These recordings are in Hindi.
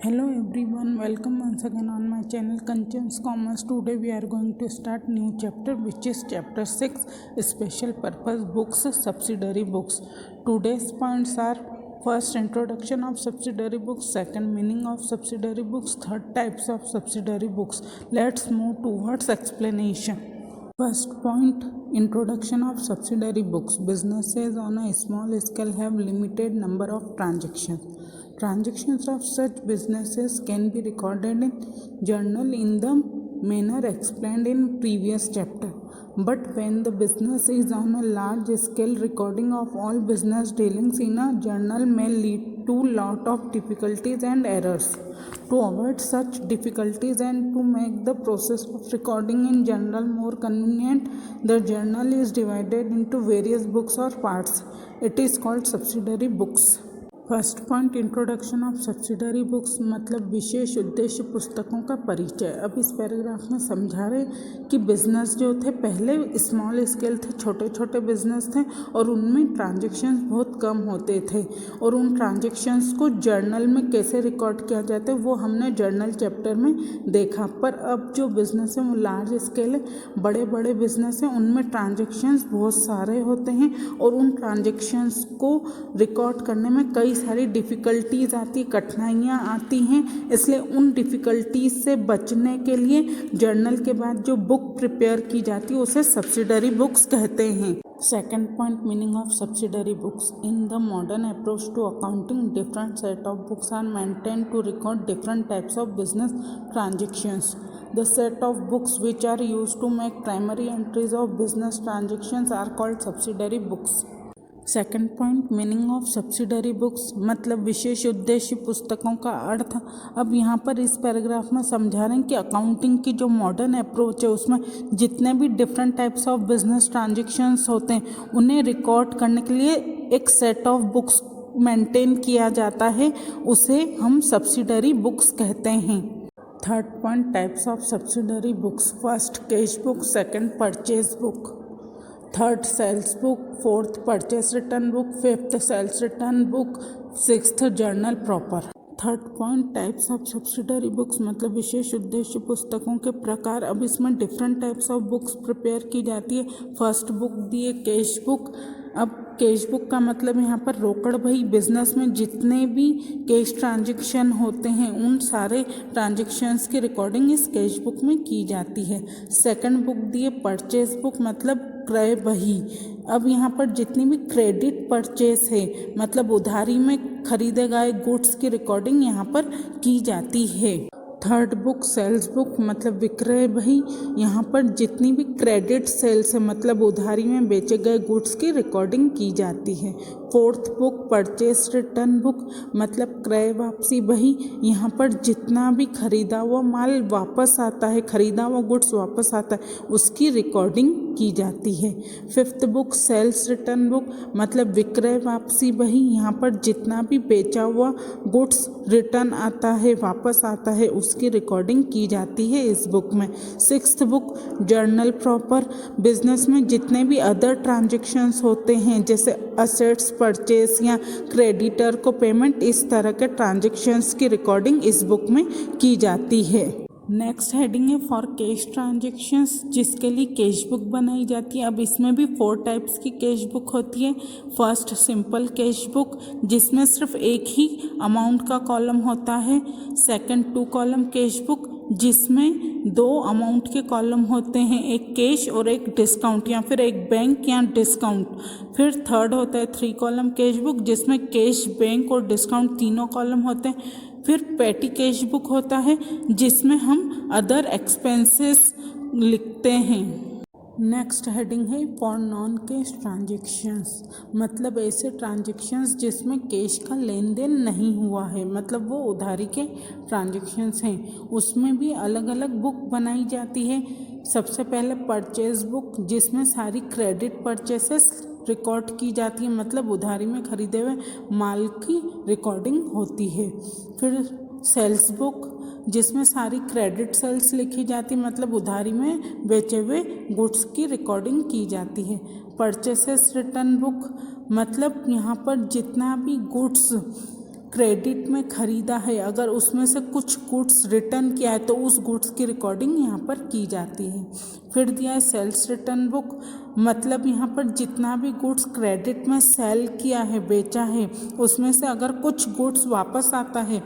Hello everyone, welcome once again on my channel Kanchan's Commerce. Today we are going to start new chapter, which is chapter 6, special purpose books, subsidiary books. Today's points are: first, introduction of subsidiary books; second, meaning of subsidiary books; third, types of subsidiary books. Let's move towards explanation. First point, introduction of subsidiary books. Businesses on a small scale have limited number of transactions. Transactions of such businesses can be recorded in journal in the manner explained in previous chapter. But when the business is on a large scale, recording of all business dealings in a journal may lead to lot of difficulties and errors. To avoid such difficulties and to make the process of recording in journal more convenient, the journal is divided into various books or parts. It is called subsidiary books. First point, introduction of subsidiary books मतलब विशेष उद्देश्य पुस्तकों का परिचय। अब इस पैराग्राफ में समझा रहे कि बिजनेस जो थे पहले स्मॉल स्केल थे, छोटे छोटे बिजनेस थे और उनमें ट्रांजैक्शंस बहुत कम होते थे और उन ट्रांजैक्शंस को जर्नल में कैसे रिकॉर्ड किया जाता है वो हमने जर्नल चैप्टर में देखा। पर अब जो बिज़नेस है वो लार्ज स्केल है, बड़े बड़े बिजनेस हैं, उनमें ट्रांजैक्शंस बहुत सारे होते हैं और उन ट्रांजैक्शंस को रिकॉर्ड करने में कई सारी डिफ़िकल्टीज़ आती, कठिनाइयाँ आती हैं। इसलिए उन डिफ़िकल्टीज़ से बचने के लिए जर्नल के बाद जो बुक प्रिपेयर की जाती है उसे सब्सिडरी बुक्स कहते हैं। Second point, meaning of subsidiary books. In the modern approach to accounting, different set of books are maintain to record different types of business transactions. The set of books which are used to make primary entries of business transactions are called subsidiary books. Second point, meaning of subsidiary books मतलब विशेष उद्देश्य पुस्तकों का अर्थ। अब यहाँ पर इस पैराग्राफ में समझा रहे हैं कि अकाउंटिंग की जो मॉडर्न अप्रोच है उसमें जितने भी different types of business transactions होते हैं उन्हें रिकॉर्ड करने के लिए एक सेट ऑफ बुक्स मेंटेन किया जाता है, उसे हम सब्सिडरी बुक्स कहते हैं। Third point, types of subsidiary books. First, cash book; second, purchase book; third, sales book; fourth, purchase return book; fifth, sales return book; sixth, journal proper. Third point, types of subsidiary books मतलब विशेष उद्देश्य पुस्तकों के प्रकार। अब इसमें different types of books prepare की जाती है। फर्स्ट बुक दी है कैश बुक। अब कैश बुक का मतलब यहाँ पर रोकड़ बही, बिजनेस में जितने भी कैश ट्रांजैक्शन होते हैं उन सारे ट्रांजैक्शंस की रिकॉर्डिंग इस कैश बुक में की जाती है। सेकंड बुक दी है परचेज बुक मतलब क्रय बही। अब यहाँ पर जितनी भी क्रेडिट परचेस है मतलब उधारी में खरीदे गए गुड्स की रिकॉर्डिंग यहाँ पर की जाती है। थर्ड बुक सेल्स बुक मतलब विक्रय बही। यहाँ पर जितनी भी क्रेडिट सेल्स है मतलब उधारी में बेचे गए गुड्स की रिकॉर्डिंग की जाती है। Fourth book purchase return book मतलब क्रय वापसी बही। यहाँ पर जितना भी खरीदा हुआ माल वापस आता है, खरीदा हुआ गुड्स वापस आता है, उसकी रिकॉर्डिंग की जाती है। Fifth book sales return book मतलब विक्रय वापसी बही। यहाँ पर जितना भी बेचा हुआ गुड्स रिटर्न आता है, वापस आता है, उसकी रिकॉर्डिंग की जाती है इस बुक में। Sixth book journal proper. Business में जितने भी अदर ट्रांजैक्शंस होते हैं जैसे असेट्स परचेस या क्रेडिटर को पेमेंट, इस तरह के ट्रांजैक्शंस की रिकॉर्डिंग इस बुक में की जाती है। नेक्स्ट हेडिंग है फॉर कैश ट्रांजैक्शंस, जिसके लिए कैश बुक बनाई जाती है। अब इसमें भी 4 टाइप्स की कैश बुक होती है। फर्स्ट, सिंपल कैश बुक जिसमें सिर्फ एक ही अमाउंट का कॉलम होता है। सेकंड, 2 कॉलम कैश बुक जिसमें 2 अमाउंट के कॉलम होते हैं, एक कैश और एक डिस्काउंट या फिर एक बैंक या डिस्काउंट। फिर थर्ड होता है 3 कॉलम कैश बुक जिसमें कैश, बैंक और डिस्काउंट तीनों कॉलम होते हैं। फिर पेटी कैश बुक होता है जिसमें हम अदर एक्सपेंसेस लिखते हैं। नेक्स्ट हेडिंग है फॉर नॉन कैश ट्रांजेक्शन्स मतलब ऐसे ट्रांजेक्शन्स जिसमें कैश का लेन देन नहीं हुआ है, मतलब वो उधारी के ट्रांजेक्शन्स हैं, उसमें भी अलग अलग बुक बनाई जाती है। सबसे पहले परचेज बुक जिसमें सारी क्रेडिट परचेसेस रिकॉर्ड की जाती है, मतलब उधारी में खरीदे हुए माल की रिकॉर्डिंग होती है। फिर सेल्स बुक जिसमें सारी क्रेडिट सेल्स लिखी जाती, मतलब उधारी में बेचे हुए गुड्स की रिकॉर्डिंग की जाती है। परचेसेस रिटर्न बुक मतलब यहाँ पर जितना भी गुड्स क्रेडिट में ख़रीदा है, अगर उसमें से कुछ गुड्स रिटर्न किया है तो उस गुड्स की रिकॉर्डिंग यहाँ पर की जाती है। फिर दिया है सेल्स रिटर्न बुक, मतलब यहाँ पर जितना भी गुड्स क्रेडिट में सेल किया है, बेचा है, उसमें से अगर कुछ गुड्स वापस आता है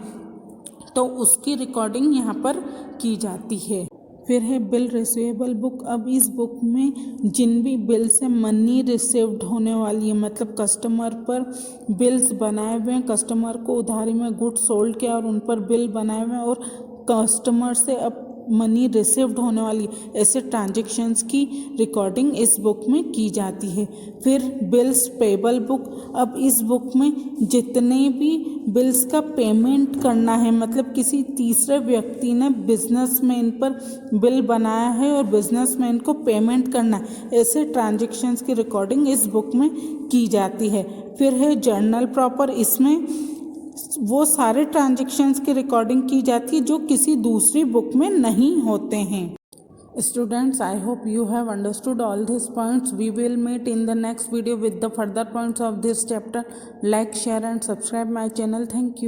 तो उसकी रिकॉर्डिंग यहाँ पर की जाती है। फिर है बिल रिसीवेबल बुक। अब इस बुक में जिन भी बिल से मनी रिसीव्ड होने वाली है, मतलब कस्टमर पर बिल्स बनाए हुए हैं, कस्टमर को उधारी में गुड्स सोल्ड किया और उन पर बिल बनाए हुए हैं और कस्टमर से अब मनी रिसीव्ड होने वाली ऐसे ट्रांजेक्शन्स की रिकॉर्डिंग इस बुक में की जाती है। फिर बिल्स पेबल बुक। अब इस बुक में जितने भी बिल्स का पेमेंट करना है, मतलब किसी तीसरे व्यक्ति ने बिजनेसमैन पर बिल बनाया है और बिजनेसमैन को पेमेंट करना है, ऐसे ट्रांजेक्शन्स की रिकॉर्डिंग इस बुक में की जाती है। फिर है जर्नल प्रॉपर। इसमें वो सारे ट्रांजेक्शन्स की रिकॉर्डिंग की जाती है जो किसी दूसरी बुक में नहीं होते हैं। Students, I hope you have understood all these points. We will meet in the next video with the further points of this chapter. Like, share and subscribe my channel. Thank you.